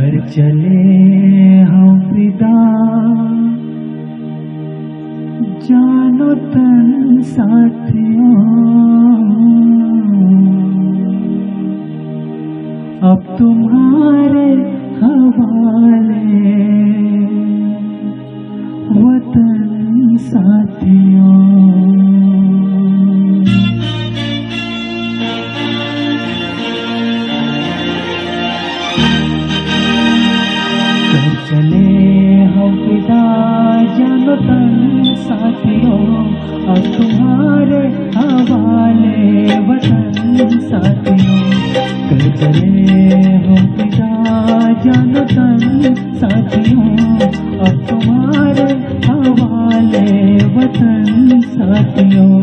कर चले हम विदा, जानो तन साथियों, अब तुम्हारे हवाले वतन साथियों। कर चले हम विदा, जानो तन साथियों, अब तुम्हारे हवाले वतन साथियों। कर चले हम विदा, जानो तन साथियों, अब तुम्हारे हवाले वतन साथियों।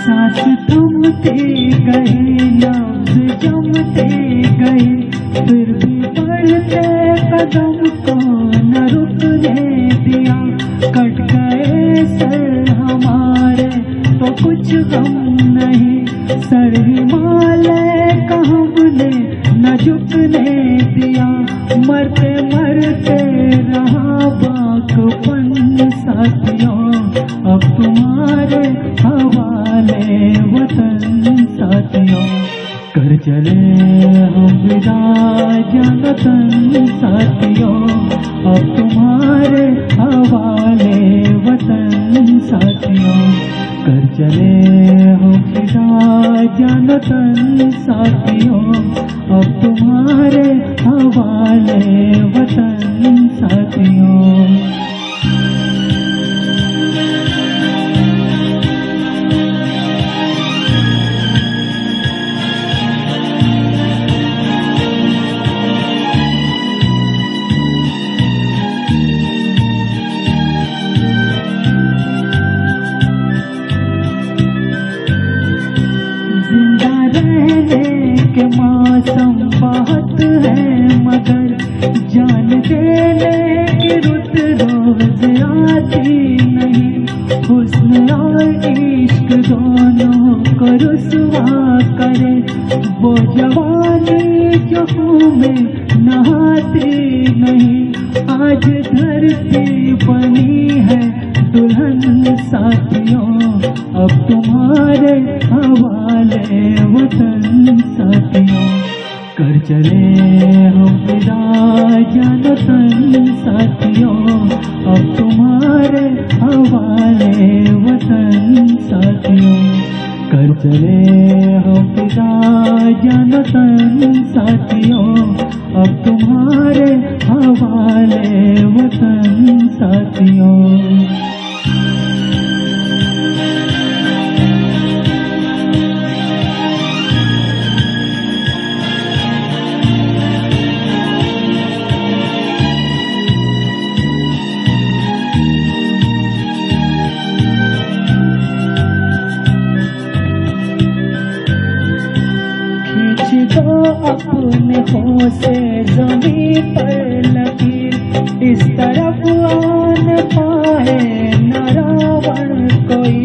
सांस थमते गए, लफ्ज जमते गए, फिर भी बढ़ते कदम को न रुकने दिया। कट गए सर हमारे तो कुछ गम नहीं, सर हिमालय का हमने न झुकने दिया। मरते मरते रहा बाकपन साथियों, अब तुम्हारे हवाले वतन साथियों। कर चले हम विदा, जानो तन साथियों, अब तुम्हारे हवाले वतन साथियों। कर चले हम विदा, जानो तन साथियों, अब तुम्हारे हवाले वतन साथियों। के मौसम बहुत है, मगर जान देने की रुत रोज आती नहीं। हुस्न और इश्क दोनों को रुसवा करे, वो जवानी जो में नहाती नहीं। आज धरती बनी है दुल्हन साथियों, अब तुम्हारे हवाले वतन साथियों। कर चले हम विदा, जानो तन साथियों, अब तुम्हारे हवाले वतन साथियों। कर चले हम विदा, जानो तन साथियों, अब तुम्हारे हवाले वतन साथियों। तो अपने हों से ज़मीं पर लकीर, इस तरफ आन पाए न रावण कोई।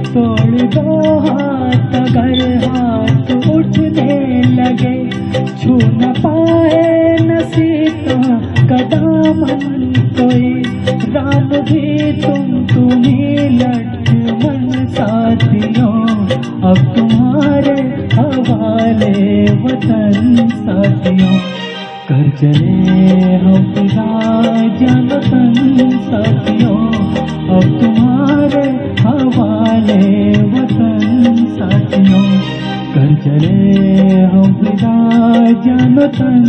तोड़ दो हाथ अगर हाथ उठने लगे, छू न पाए न सीता का दामन कोई। राम भी तुम्ही लक्ष्मण साथियों, अब तुम्हारे हवाले वतन साथियों। कर चले हम विदा, जानो तन साथियों, अब तुम्हारे हवाले वतन साथियों। कर चले हम विदा, जानो तन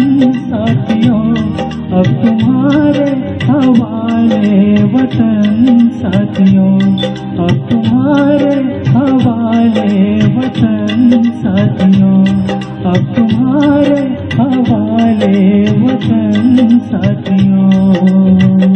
साथियों, अब तुम्हारे हवाले वतन साथियों। अब तुम्हारे हवाले वतन साथियों, अब तुम्हारे हवाले वतन साथियों।